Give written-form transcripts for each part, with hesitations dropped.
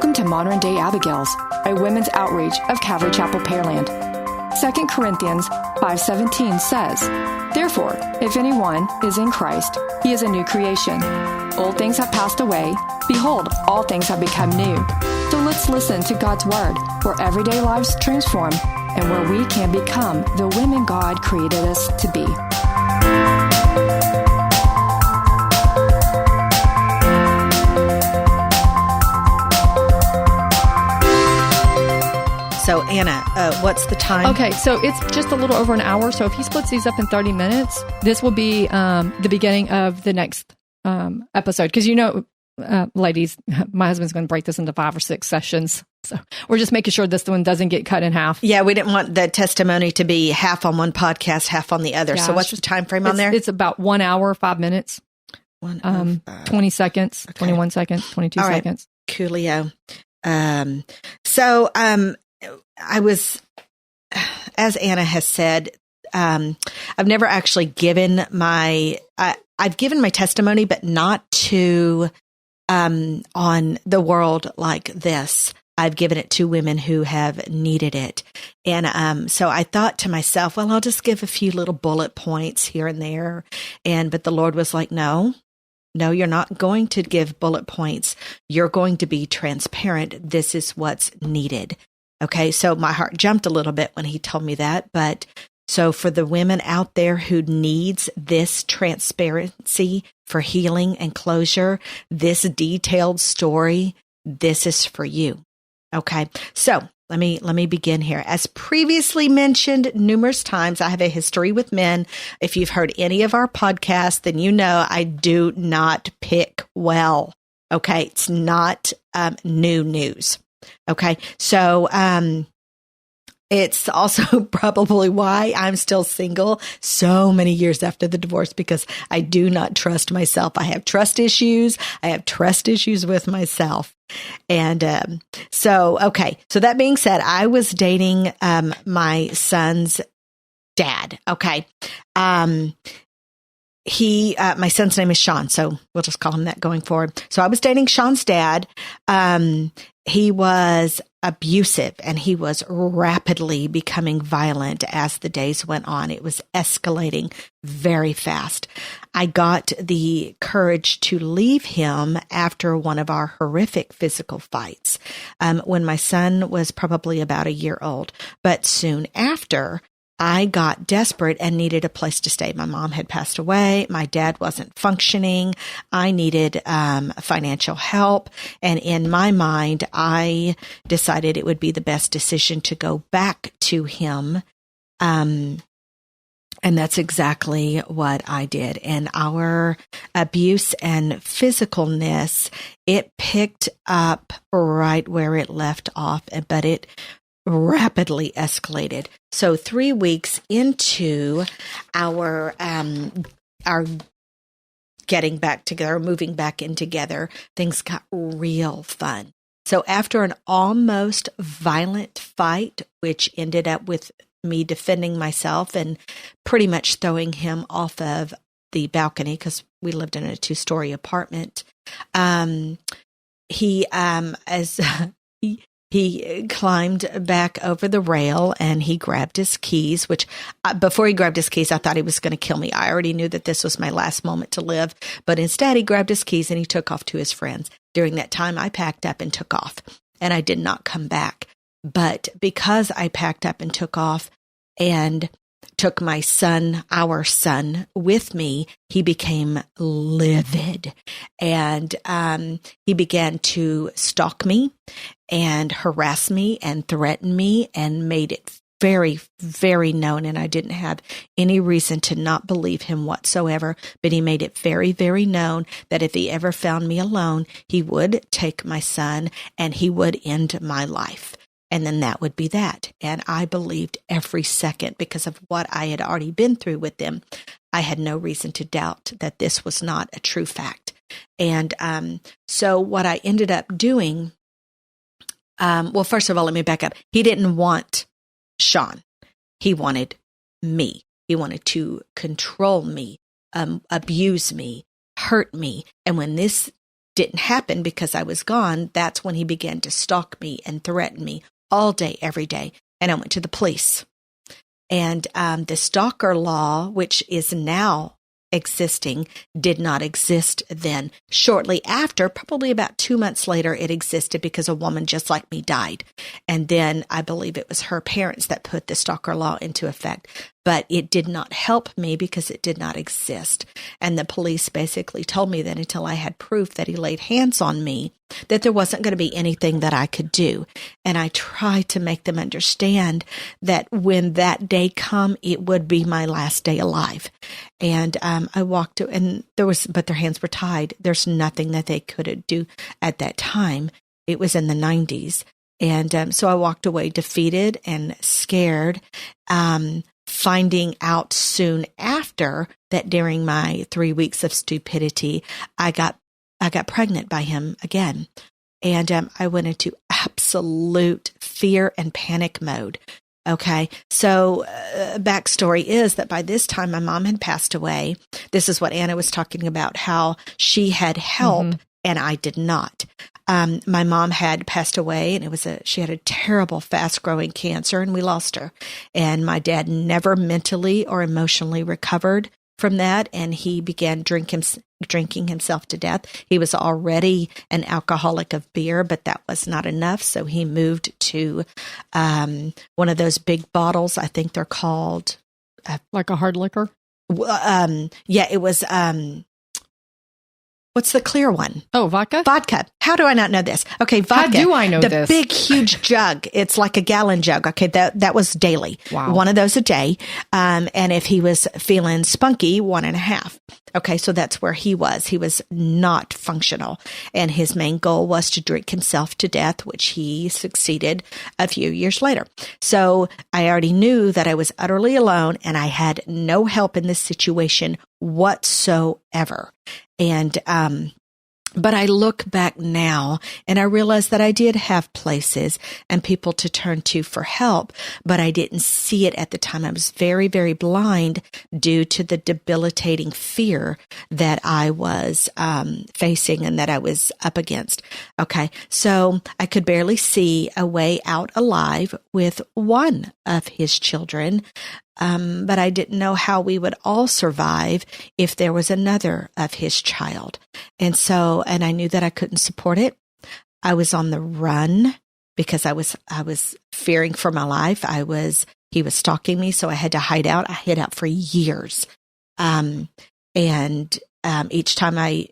Welcome to Modern Day Abigails, a women's outreach of Calvary Chapel, Pearland. 2 Corinthians 5:17 says, "Therefore, if anyone is in Christ, he is a new creation. Old things have passed away. Behold, all things have become new." So let's listen to God's Word, where everyday lives transform and where we can become the women God created us to be. So, Anna, what's the time? Okay, so it's just a little over an hour. So if he splits these up in 30 minutes, this will be the beginning of the next episode. Because ladies, my husband's going to break this into 5 or 6 sessions. So we're just making sure this one doesn't get cut in half. Yeah, we didn't want the testimony to be half on one podcast, half on the other. Yeah, so what's the time frame on there? It's about 1 hour, 5 minutes, 20 seconds, okay. 21 seconds, 22 All right. seconds. Coolio. I was, as Anna has said, I've never actually given I've given my testimony, but not to, on the world like this. I've given it to women who have needed it. And, so I thought to myself, well, I'll just give a few little bullet points here and there. But the Lord was like, no, you're not going to give bullet points. You're going to be transparent. This is what's needed. Okay, so my heart jumped a little bit when he told me that. But so for the women out there who needs this transparency for healing and closure, this detailed story, this is for you. Okay, so let me begin here. As previously mentioned numerous times, I have a history with men. If you've heard any of our podcasts, then you know I do not pick well. Okay, it's not new news. Okay, so it's also probably why I'm still single so many years after the divorce, because I do not trust myself. I have trust issues. I have trust issues with myself. And so that being said, I was dating my son's dad. Okay. My son's name is Sean, so we'll just call him that going forward. So I was dating Sean's dad. He was abusive and he was rapidly becoming violent as the days went on. It was escalating very fast. I got the courage to leave him after one of our horrific physical fights, when my son was probably about a year old. But soon after, I got desperate and needed a place to stay. My mom had passed away. My dad wasn't functioning. I needed financial help. And in my mind, I decided it would be the best decision to go back to him. And that's exactly what I did. And our abuse and physicalness, it picked up right where it left off, but it rapidly escalated. So 3 weeks into our getting back together, moving back in together, things got real fun. So after an almost violent fight, which ended up with me defending myself and pretty much throwing him off of the balcony because we lived in a 2-story apartment, He climbed back over the rail and he grabbed his keys, which before he grabbed his keys, I thought he was going to kill me. I already knew that this was my last moment to live, but instead he grabbed his keys and he took off to his friends. During that time, I packed up and took off, and I did not come back. But because I packed up and took off and took my son, our son, with me, he became livid. And he began to stalk me and harass me and threaten me and made it very, very known. And I didn't have any reason to not believe him whatsoever. But he made it very, very known that if he ever found me alone, he would take my son and he would end my life. And then that would be that. And I believed every second because of what I had already been through with them. I had no reason to doubt that this was not a true fact. And so what I ended up doing, well, first of all, let me back up. He didn't want Sean. He wanted me. He wanted to control me, abuse me, hurt me. And when this didn't happen because I was gone, that's when he began to stalk me and threaten me all day, every day. And I went to the police. And the stalker law, which is now existing, did not exist then. Shortly after, probably about 2 months later, it existed because a woman just like me died. And then I believe it was her parents that put the stalker law into effect. But it did not help me because it did not exist. And the police basically told me that until I had proof that he laid hands on me, that there wasn't going to be anything that I could do. And I tried to make them understand that when that day come, it would be my last day alive. And I walked, and but their hands were tied. There's nothing that they could do at that time. It was in the 90s. And so I walked away defeated and scared, finding out soon after that during my 3 weeks of stupidity, I got pregnant by him again. And I went into absolute fear and panic mode. Okay. So backstory is that by this time, my mom had passed away. This is what Anna was talking about, how she had help and I did not. My mom had passed away, and she had a terrible, fast-growing cancer, and we lost her. And my dad never mentally or emotionally recovered from that, and he began drinking himself to death. He was already an alcoholic of beer, but that was not enough, so he moved to one of those big bottles. I think they're called like a hard liquor. Yeah, it was. What's the clear one? Oh, vodka? Vodka. How do I not know this? Okay, vodka. How do I know this? The big, huge jug. It's like a gallon jug. Okay, that was daily. Wow. One of those a day. And if he was feeling spunky, 1.5. Okay, so that's where he was. He was not functional. And his main goal was to drink himself to death, which he succeeded a few years later. So I already knew that I was utterly alone and I had no help in this situation whatsoever. And, but I look back now and I realize that I did have places and people to turn to for help, but I didn't see it at the time. I was very, very blind due to the debilitating fear that I was facing and that I was up against. Okay. So I could barely see a way out alive with one of his children. But I didn't know how we would all survive if there was another of his child. And I knew that I couldn't support it. I was on the run because I was fearing for my life. He was stalking me, so I had to hide out. I hid out for years. Each time I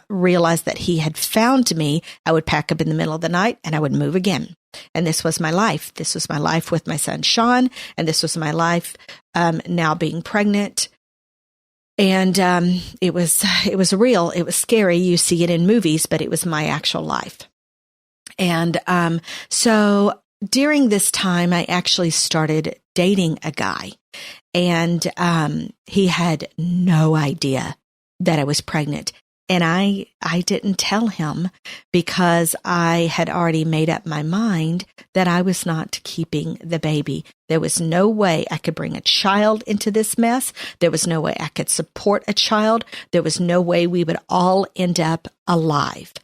realized that he had found me, I would pack up in the middle of the night and I would move again. And this was my life. This was my life with my son, Sean. And this was my life now being pregnant. And it was real. It was scary. You see it in movies, but it was my actual life. And so during this time, I actually started dating a guy. And he had no idea that I was pregnant. And I didn't tell him because I had already made up my mind that I was not keeping the baby. There was no way I could bring a child into this mess. There was no way I could support a child. There was no way we would all end up alive.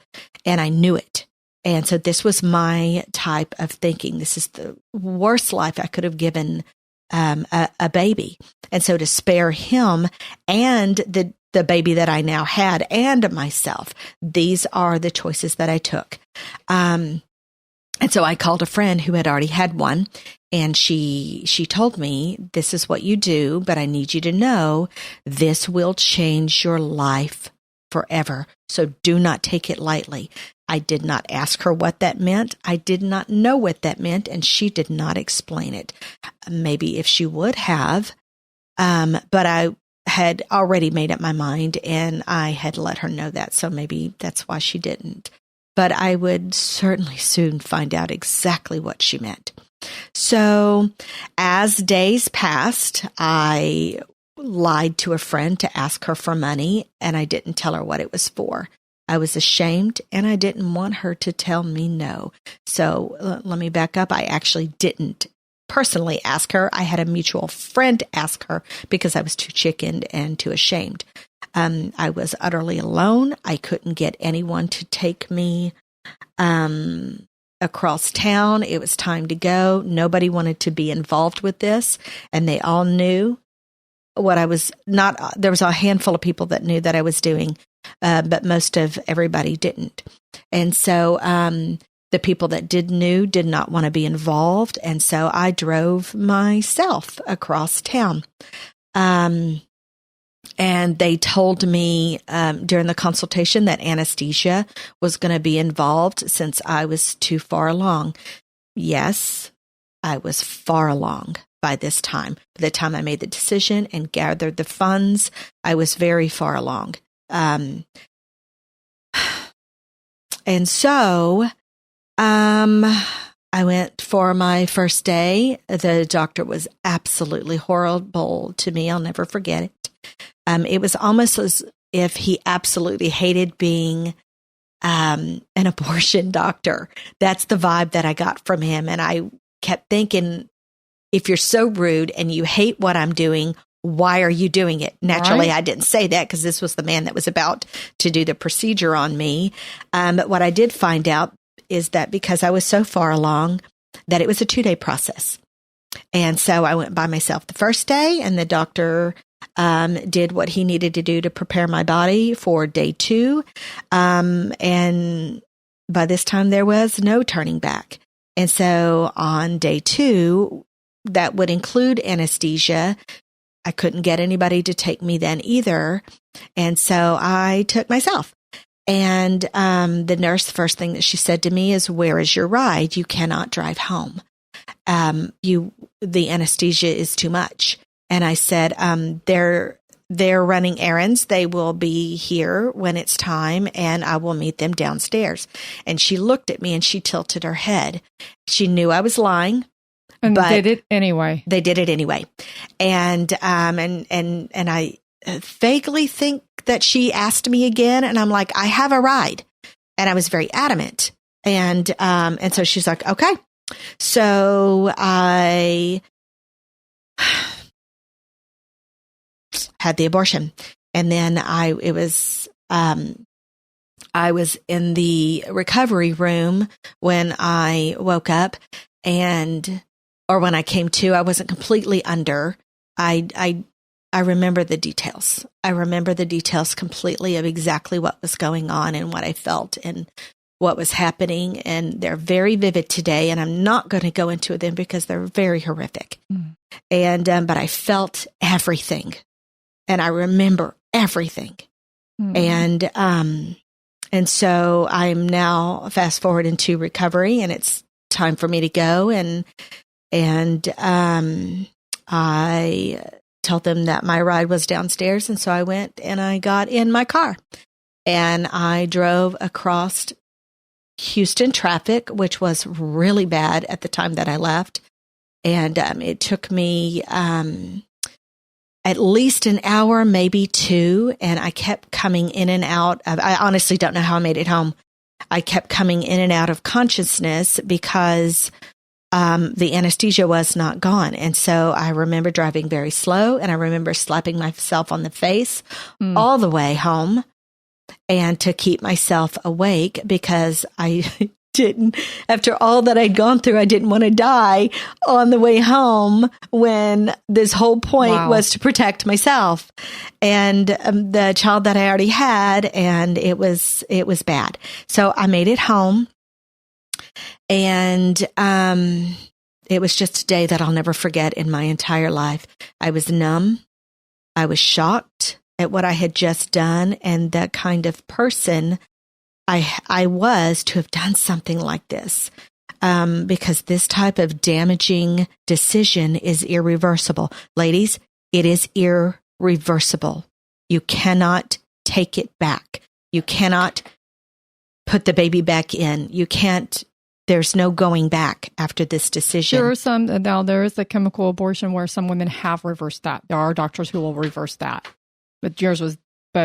And I knew it. And so this was my type of thinking. This is the worst life I could have given a baby. And so to spare him and the baby that I now had and myself, these are the choices that I took. And so I called a friend who had already had one, and she told me, this is what you do, but I need you to know this will change your life forever. So do not take it lightly. I did not ask her what that meant. I did not know what that meant, and she did not explain it. Maybe if she would have, but I had already made up my mind and I had let her know that. So maybe that's why she didn't. But I would certainly soon find out exactly what she meant. So as days passed, I lied to a friend to ask her for money, and I didn't tell her what it was for. I was ashamed and I didn't want her to tell me no. So let me back up. I actually didn't personally ask her. I had a mutual friend ask her because I was too chickened and too ashamed. I was utterly alone. I couldn't get anyone to take me across town. It was time to go. Nobody wanted to be involved with this, and they all knew what I was not. There was a handful of people that knew that I was doing, but most of everybody didn't. And so the people that knew did not want to be involved, and so I drove myself across town. And they told me during the consultation that anesthesia was going to be involved since I was too far along. Yes, I was far along by this time. By the time I made the decision and gathered the funds, I was very far along. And so I went for my first day. The doctor was absolutely horrible to me. I'll never forget it. It was almost as if he absolutely hated being an abortion doctor. That's the vibe that I got from him. And I kept thinking, if you're so rude and you hate what I'm doing, why are you doing it? Naturally, I didn't say that because this was the man that was about to do the procedure on me. But what I did find out is that because I was so far along, that it was a 2-day process. And so I went by myself the first day, and the doctor did what he needed to do to prepare my body for day 2. And by this time, there was no turning back. And so on day 2, that would include anesthesia. I couldn't get anybody to take me then either. And so I took myself. And the nurse, the first thing that she said to me is, "Where is your ride? You cannot drive home. The anesthesia is too much." And I said, they're running errands. They will be here when it's time, and I will meet them downstairs. And she looked at me and she tilted her head. She knew I was lying. And but did it anyway. They did it anyway. And I vaguely think that she asked me again, and I'm like, "I have a ride." And I was very adamant. And so she's like, "Okay." So I had the abortion. And then I was in the recovery room when I woke up, or when I came to. I wasn't completely under. I remember the details. I remember the details completely of exactly what was going on and what I felt and what was happening. And they're very vivid today. And I'm not going to go into them because they're very horrific. But I felt everything. And I remember everything. And so I'm now fast forward into recovery, and it's time for me to go. And I told them that my ride was downstairs. And so I went and I got in my car and I drove across Houston traffic, which was really bad at the time that I left. And it took me at least an hour, maybe 2. And I kept coming in and out of, I honestly don't know how I made it home. I kept coming in and out of consciousness because the anesthesia was not gone. And so I remember driving very slow, and I remember slapping myself on the face all the way home, and to keep myself awake because I didn't, after all that I'd gone through, I didn't want to die on the way home when this whole point was to protect myself and the child that I already had. And it was bad. So I made it home, and it was just a day that I'll never forget in my entire life. I was numb. I was shocked at what I had just done and the kind of person I was to have done something like this, because this type of damaging decision is irreversible. Ladies, it is irreversible. You cannot take it back. You cannot put the baby back in. You can't, there's no going back after this decision. There is a chemical abortion where some women have reversed that. There are doctors who will reverse that. But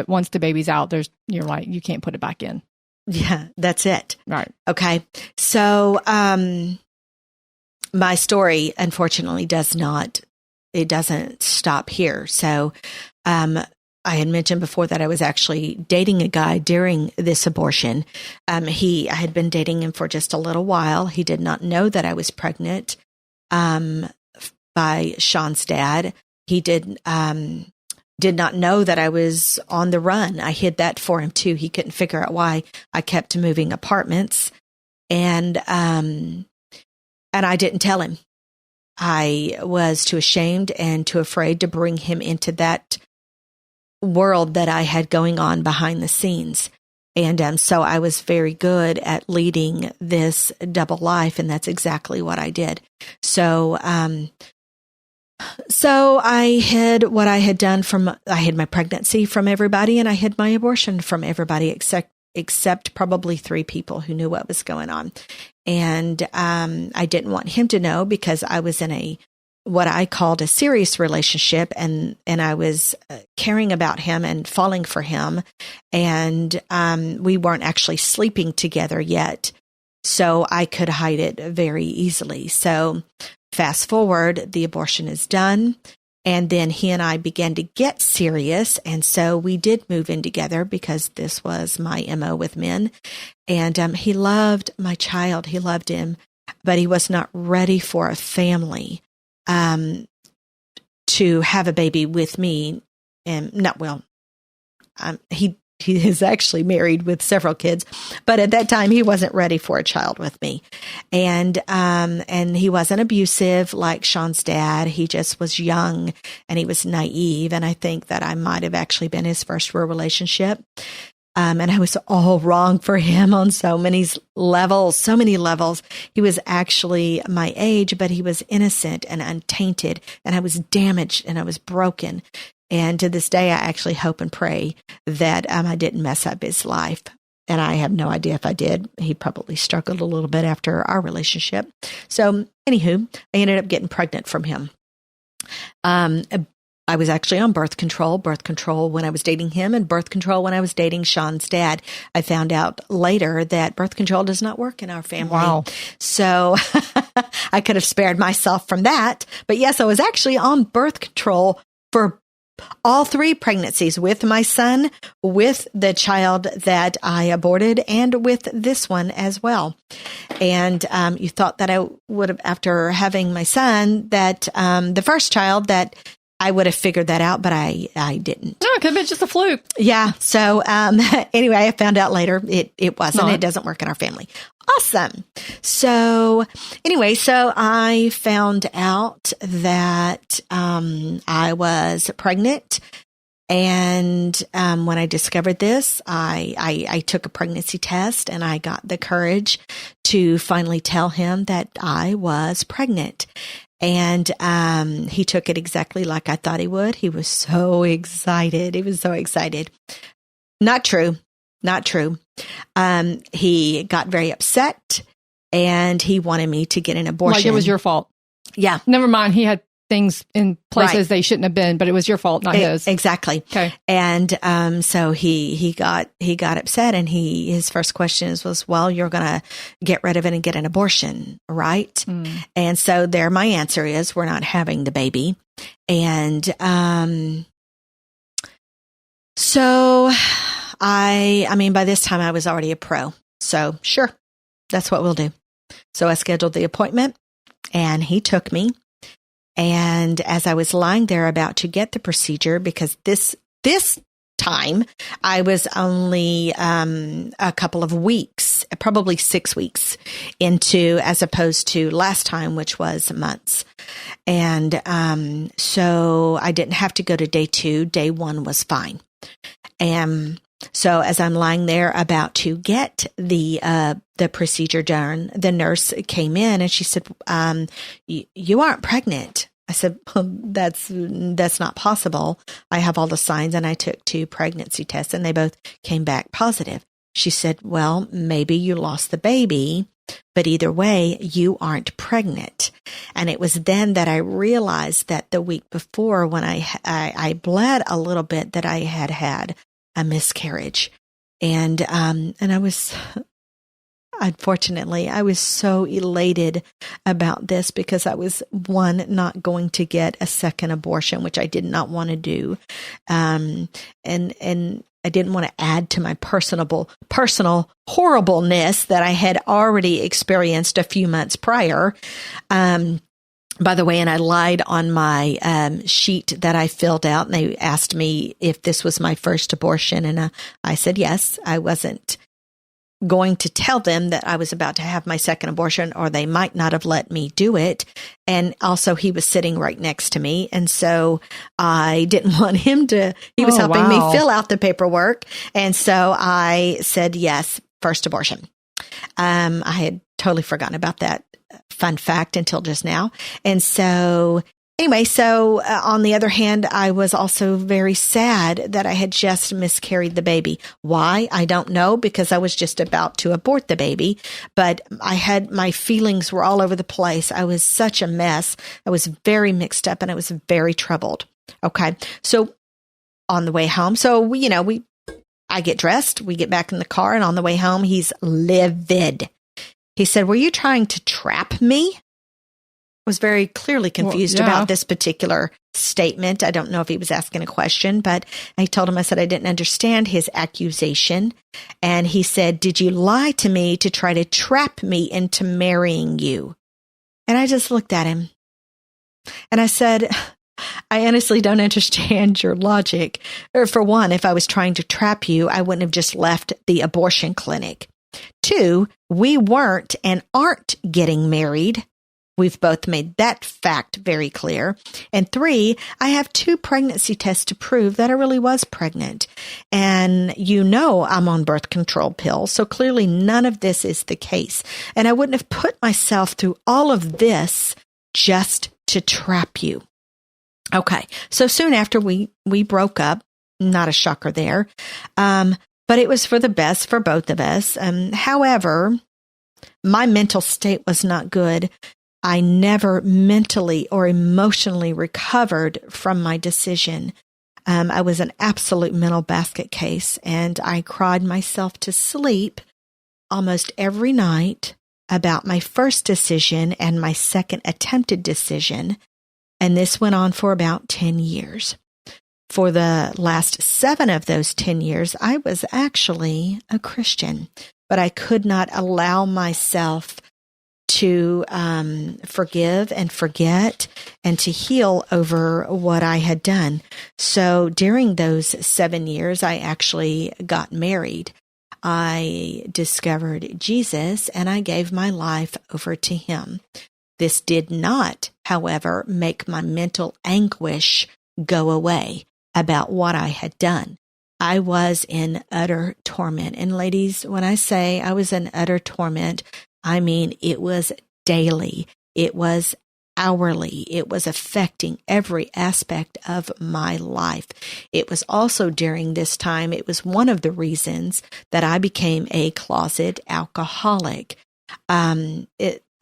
once the baby's out, you're right, you can't put it back in. Yeah, that's it. Right. Okay. So, my story, unfortunately, doesn't stop here. So, I had mentioned before that I was actually dating a guy during this abortion. I had been dating him for just a little while. He did not know that I was pregnant by Sean's dad. He did not know that I was on the run. I hid that for him too. He couldn't figure out why I kept moving apartments, and I didn't tell him. I was too ashamed and too afraid to bring him into that world that I had going on behind the scenes. And so I was very good at leading this double life, and that's exactly what I did. So I hid what I had done I hid my pregnancy from everybody, and I hid my abortion from everybody except probably 3 people who knew what was going on. And I didn't want him to know, because I was in what I called a serious relationship, and I was caring about him and falling for him. And we weren't actually sleeping together yet, so I could hide it very easily. So fast forward, the abortion is done. And then he and I began to get serious. And so we did move in together, because this was my MO with men. And he loved my child. He loved him, but he was not ready for a family, to have a baby with me. And he is actually married with several kids, but at that time he wasn't ready for a child with me. And he wasn't abusive like Sean's dad. He just was young and he was naive. And I think that I might have actually been his first real relationship. And I was all wrong for him on so many levels. He was actually my age, but he was innocent and untainted, and I was damaged and I was broken. And to this day, I actually hope and pray that I didn't mess up his life. And I have no idea if I did. He probably struggled a little bit after our relationship. So anywho, I ended up getting pregnant from him. I was actually on birth control when I was dating him, and birth control when I was dating Sean's dad. I found out later that birth control does not work in our family. Wow. So I could have spared myself from that. But yes, I was actually on birth control for all 3 pregnancies, with my son, with the child that I aborted, and with this one as well. And you thought that I would have, after having my son, that the first child, that I would have figured that out, but I didn't. No, it could have been just a fluke. Yeah. So anyway, I found out later it wasn't. It doesn't work in our family. Awesome. So anyway, so I found out that I was pregnant. And when I discovered this, I took a pregnancy test, and I got the courage to finally tell him that I was pregnant. And he took it exactly like I thought he would. He was so excited. Not true. He got very upset, and he wanted me to get an abortion. Like it was your fault. Yeah. Never mind. He had things in places they shouldn't have been, but it was your fault, not his. Exactly. Okay. And so he got upset, and his first question was, well, you're going to get rid of it and get an abortion, right? Mm. And so there my answer is, we're not having the baby. And so I mean, by this time I was already a pro. So sure, that's what we'll do. So I scheduled the appointment, and he took me. And as I was lying there about to get the procedure, because this time I was only a couple of weeks, probably 6 weeks into, as opposed to last time, which was months. And so I didn't have to go to day 2. Day 1 was fine. And so as I'm lying there about to get the procedure done, the nurse came in, and she said, you aren't pregnant. I said, well, that's not possible. I have all the signs, and I took 2 pregnancy tests, and they both came back positive. She said, well, maybe you lost the baby, but either way, you aren't pregnant. And it was then that I realized that the week before, when I bled a little bit, that I had a miscarriage. And I unfortunately, I was so elated about this because I was, one, not going to get a second abortion, which I did not want to do. And I didn't want to add to my personal horribleness that I had already experienced a few months prior. By the way, and I lied on my sheet that I filled out, and they asked me if this was my first abortion, and I said yes. I wasn't going to tell them that I was about to have my second abortion, or they might not have let me do it. And also, he was sitting right next to me, and so I didn't want him to. He was helping me fill out the paperwork, and so I said yes, first abortion. I had totally forgotten about that fun fact until just now. And so anyway, on the other hand, I was also very sad that I had just miscarried the baby. Why? I don't know, because I was just about to abort the baby, but my feelings were all over the place. I was such a mess. I was very mixed up and I was very troubled. Okay. So on the way home, I get dressed, we get back in the car, and on the way home, he's livid. He said, "Were you trying to trap me?" Was very clearly confused about this particular statement. I don't know if he was asking a question, but I told him, I said I didn't understand his accusation. And he said, "Did you lie to me to try to trap me into marrying you?" And I just looked at him and I said, "I honestly don't understand your logic. Or for one, if I was trying to trap you, I wouldn't have just left the abortion clinic. 2, we weren't and aren't getting married. We've both made that fact very clear. And 3, I have 2 pregnancy tests to prove that I really was pregnant. And I'm on birth control pills, so clearly none of this is the case. And I wouldn't have put myself through all of this just to trap you." Okay, so soon after we broke up, not a shocker there. But it was for the best for both of us. However, my mental state was not good. I never mentally or emotionally recovered from my decision. I was an absolute mental basket case, and I cried myself to sleep almost every night about my first decision and my second attempted decision. And this went on for about 10 years. For the last 7 of those 10 years, I was actually a Christian, but I could not allow myself to forgive and forget and to heal over what I had done. So during those 7 years, I actually got married. I discovered Jesus and I gave my life over to him. This did not, however, make my mental anguish go away about what I had done. I was in utter torment. And ladies, when I say I was in utter torment, I mean it was daily. It was hourly. It was affecting every aspect of my life. It was also during this time, it was one of the reasons that I became a closet alcoholic.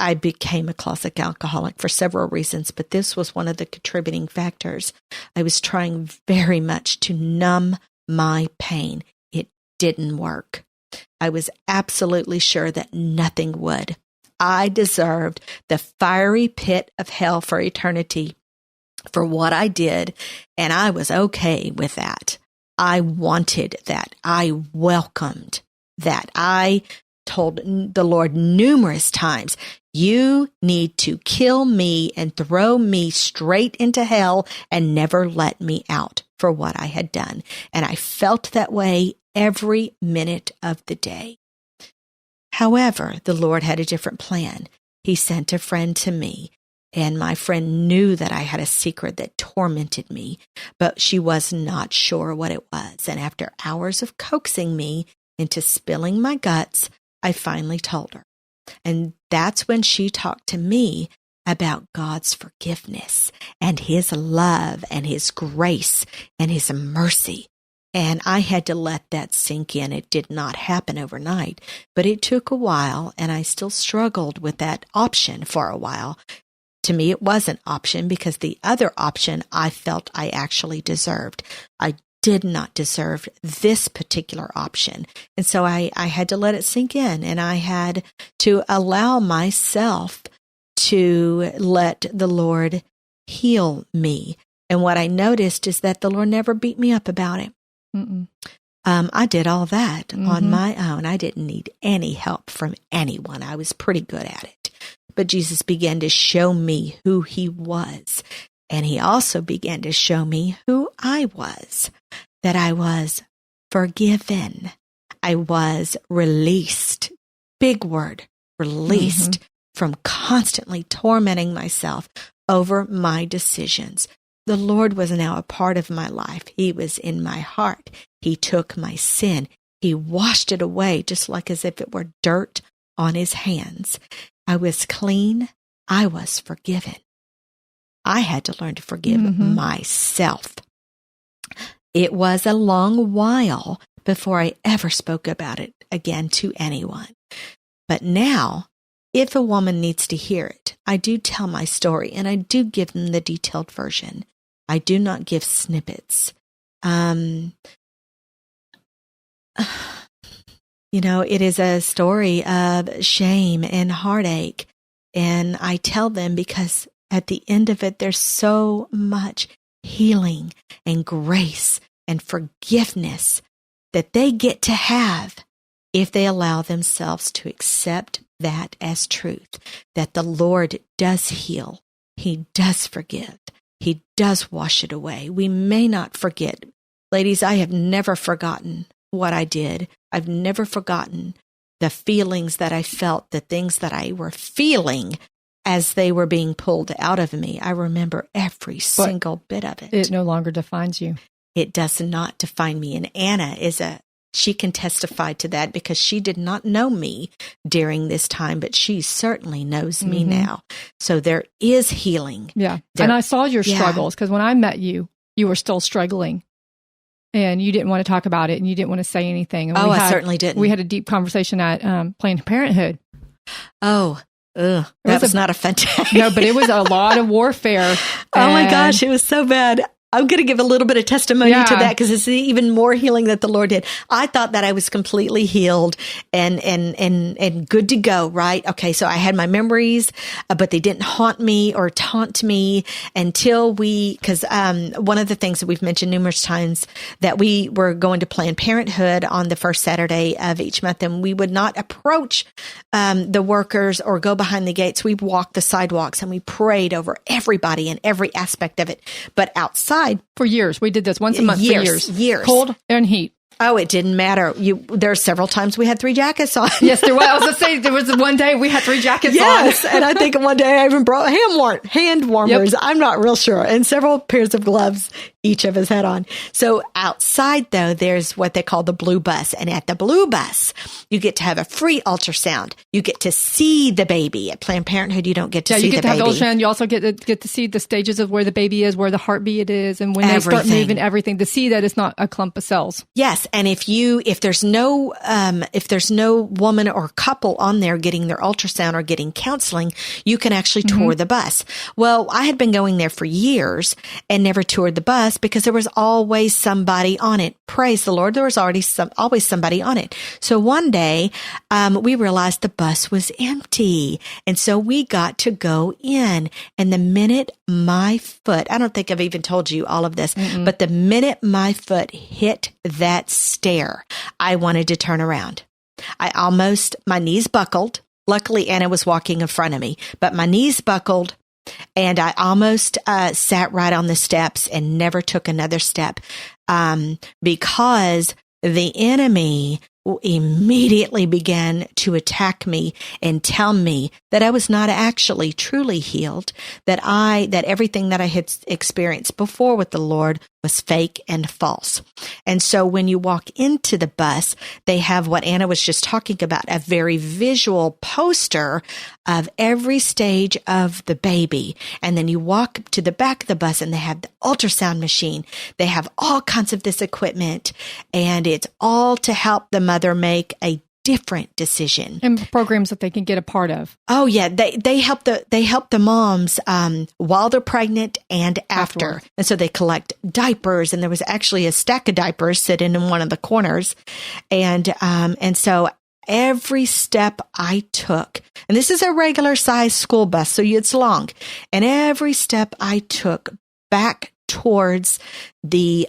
I became a closet alcoholic for several reasons, but this was one of the contributing factors. I was trying very much to numb my pain. It didn't work. I was absolutely sure that nothing would. I deserved the fiery pit of hell for eternity for what I did, and I was okay with that. I wanted that. I welcomed that. I told the Lord numerous times, "You need to kill me and throw me straight into hell and never let me out for what I had done." And I felt that way every minute of the day. However, the Lord had a different plan. He sent a friend to me, and my friend knew that I had a secret that tormented me, but she was not sure what it was. And after hours of coaxing me into spilling my guts, I finally told her. And that's when she talked to me about God's forgiveness and his love and his grace and his mercy. And I had to let that sink in. It did not happen overnight, but it took a while, and I still struggled with that option for a while. To me, it was an option because the other option I felt I actually deserved. I did not deserve this particular option. And so I had to let it sink in, and I had to allow myself to let the Lord heal me. And what I noticed is that the Lord never beat me up about it. I did all that on my own. I didn't need any help from anyone. I was pretty good at it. But Jesus began to show me who he was. And he also began to show me who I was, that I was forgiven. I was released. Big word, released from constantly tormenting myself over my decisions. The Lord was now a part of my life. He was in my heart. He took my sin. He washed it away just like as if it were dirt on his hands. I was clean. I was forgiven. I had to learn to forgive myself. It was a long while before I ever spoke about it again to anyone. But now, if a woman needs to hear it, I do tell my story, and I do give them the detailed version. I do not give snippets. It is a story of shame and heartache, and I tell them because at the end of it, there's so much healing and grace and forgiveness that they get to have if they allow themselves to accept that as truth, that the Lord does heal. He does forgive. He does wash it away. We may not forget. Ladies, I have never forgotten what I did. I've never forgotten the feelings that I felt, the things that I were feeling as they were being pulled out of me. I remember every single bit of it. It no longer defines you. It does not define me. And Anna she can testify to that because she did not know me during this time, but she certainly knows me now. So there is healing. Yeah. And I saw your struggles because when I met you, you were still struggling. And you didn't want to talk about it, and you didn't want to say anything. And I certainly didn't. We had a deep conversation at Planned Parenthood. That was not a fun day. No, but it was a lot of warfare. Oh my gosh, it was so bad. I'm going to give a little bit of testimony to that because it's even more healing that the Lord did. I thought that I was completely healed and good to go, right? Okay, so I had my memories, but they didn't haunt me or taunt me until because one of the things that we've mentioned numerous times that we were going to Planned Parenthood on the first Saturday of each month, and we would not approach the workers or go behind the gates. We walked the sidewalks and we prayed over everybody and every aspect of it. But outside, for years. We did this once a month for years. Cold and heat. Oh, it didn't matter. There are several times we had 3 jackets on. Yes, there was. I was going to say, there was one day we had 3 jackets on. Yes, and I think one day I even brought hand warmers. Yep. I'm not real sure. And several pairs of gloves each of us had on. So outside, though, there's what they call the blue bus. And at the blue bus, you get to have a free ultrasound. You get to see the baby. At Planned Parenthood, you don't get to see the baby. Yeah, you get to have the ultrasound. You also get to see the stages of where the baby is, where the heartbeat is, and when they start moving everything, to see that it's not a clump of cells. Yes. And if there's no woman or couple on there getting their ultrasound or getting counseling, you can actually tour the bus. Well, I had been going there for years and never toured the bus because there was always somebody on it. Praise the Lord. There was always somebody on it. So one day, we realized the bus was empty. And so we got to go in. And the minute my foot, I don't think I've even told you all of this, but the minute my foot hit that stair, I wanted to turn around. My knees buckled. Luckily, Anna was walking in front of me, but my knees buckled and I almost sat right on the steps and never took another step because the enemy immediately began to attack me and tell me that I was not actually truly healed, that everything that I had experienced before with the Lord was fake and false. And so when you walk into the bus, they have what Anna was just talking about, a very visual poster of every stage of the baby. And then you walk to the back of the bus and they have the ultrasound machine. They have all kinds of this equipment, and it's all to help the mother make a different decision. And programs that they can get a part of. Oh yeah, they help the moms while they're pregnant and after. And so they collect diapers, and there was actually a stack of diapers sitting in one of the corners, and so every step I took, and this is a regular size school bus, so it's long, and every step I took back towards the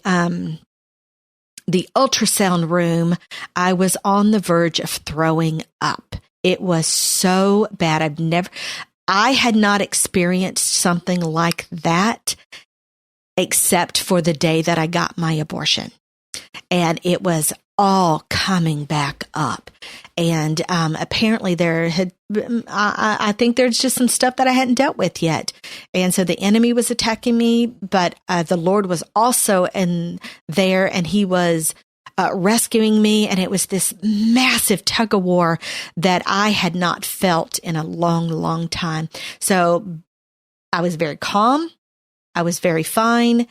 ultrasound room, I was on the verge of throwing up. It was so bad. I had not experienced something like that except for the day that I got my abortion. And it was all coming back up. And apparently I think there's just some stuff that I hadn't dealt with yet. And so the enemy was attacking me, but the Lord was also in there, and he was rescuing me. And it was this massive tug of war that I had not felt in a long, long time. So I was very calm. I was very fine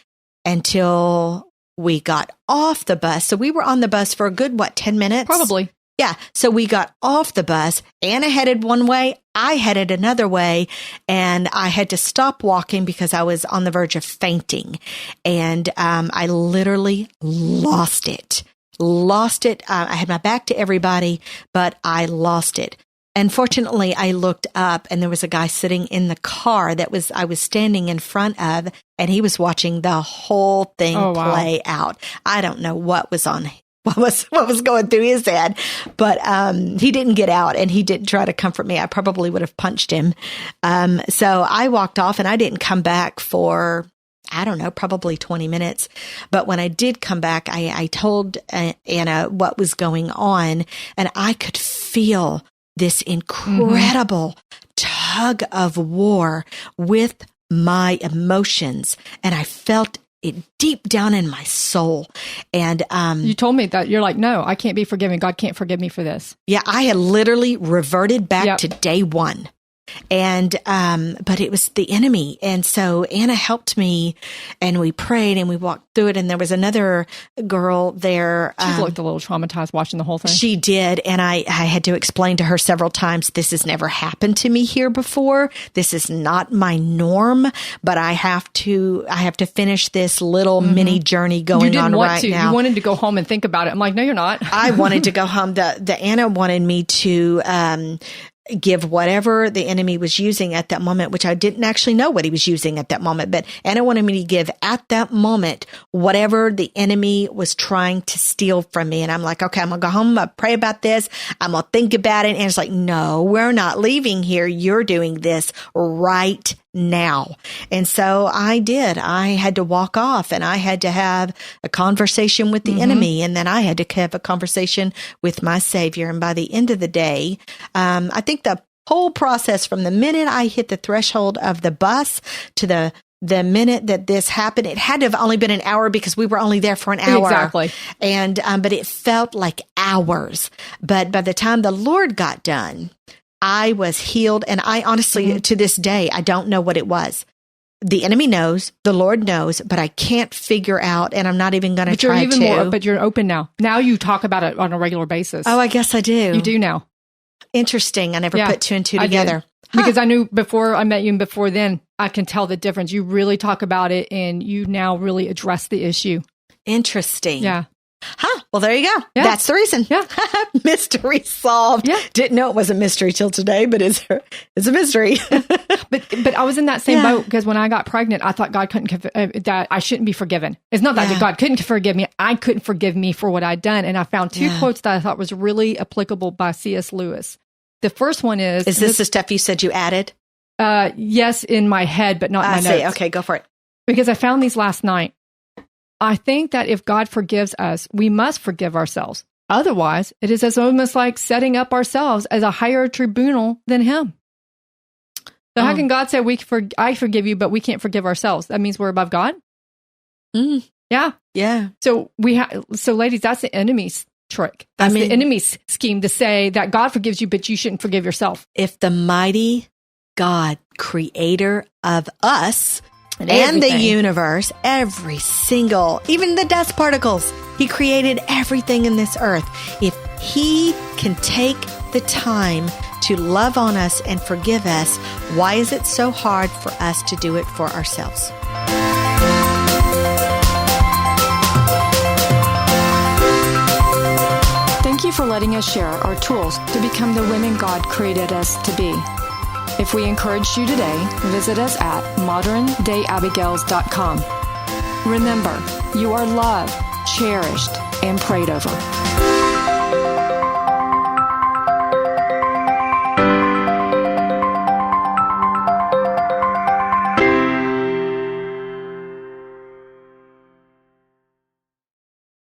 until we got off the bus. So we were on the bus for a good, 10 minutes? Probably. Yeah. So we got off the bus. Anna headed one way. I headed another way. And I had to stop walking because I was on the verge of fainting. And I literally lost it. I had my back to everybody, but I lost it. Unfortunately, I looked up, and there was a guy sitting in the car I was standing in front of, and he was watching the whole thing play out. I don't know what was going through his head, but he didn't get out, and he didn't try to comfort me. I probably would have punched him. So I walked off, and I didn't come back for, I don't know, probably 20 minutes. But when I did come back, I told Anna what was going on, and I could feel this incredible tug of war with my emotions. And I felt it deep down in my soul. And you told me that you're like, no, I can't be forgiven. God can't forgive me for this. Yeah, I had literally reverted back to day one. And, but it was the enemy. And so Anna helped me, and we prayed, and we walked through it. And there was another girl there. She looked a little traumatized watching the whole thing. She did. And I had to explain to her several times, this has never happened to me here before. This is not my norm, but I have to finish this little mini journey going on right now. You wanted to go home and think about it. I'm like, no, you're not. I wanted to go home. The Anna wanted me to, give whatever the enemy was using at that moment, which I didn't actually know what he was using at that moment, but Anna wanted me to give at that moment whatever the enemy was trying to steal from me. And I'm like, okay, I'm going to go home. I'm going to pray about this. I'm going to think about it. And it's like, no, we're not leaving here. You're doing this right now. And so I did. I had to walk off, and I had to have a conversation with the enemy. And then I had to have a conversation with my Savior. And by the end of the day, I think the whole process from the minute I hit the threshold of the bus to the minute that this happened, it had to have only been an hour because we were only there for an hour. Exactly. And, but it felt like hours. But by the time the Lord got done, I was healed. And I honestly, to this day, I don't know what it was. The enemy knows, the Lord knows, but I can't figure out, and I'm not even going to try to. But you're open now. Now you talk about it on a regular basis. Oh, I guess I do. You do now. Interesting. I never put two and two together. Because I knew before I met you and before then, I can tell the difference. You really talk about it, and you now really address the issue. Interesting. Yeah. Huh. Well, there you go. Yeah. That's the reason. Yeah. Mystery solved. Yeah. Didn't know it was a mystery till today, but it's a mystery. But I was in that same boat because when I got pregnant, I thought God couldn't, that I shouldn't be forgiven. It's not that God couldn't forgive me. I couldn't forgive me for what I'd done. And I found two quotes that I thought was really applicable by C.S. Lewis. The first one is this the stuff you said you added? Yes, in my head, but not in my notes. Okay, go for it. Because I found these last night. I think that if God forgives us, we must forgive ourselves. Otherwise, it is almost like setting up ourselves as a higher tribunal than Him. So how can God say, I forgive you, but we can't forgive ourselves? That means we're above God? Yeah. Yeah. So ladies, that's the enemy's trick. That's the enemy's scheme to say that God forgives you, but you shouldn't forgive yourself. If the mighty God, creator of us and the universe, every single, even the dust particles, He created everything in this earth. If He can take the time to love on us and forgive us, why is it so hard for us to do it for ourselves? Thank you for letting us share our tools to become the women God created us to be. If we encouraged you today, visit us at moderndayabigails.com. Remember, you are loved, cherished, and prayed over.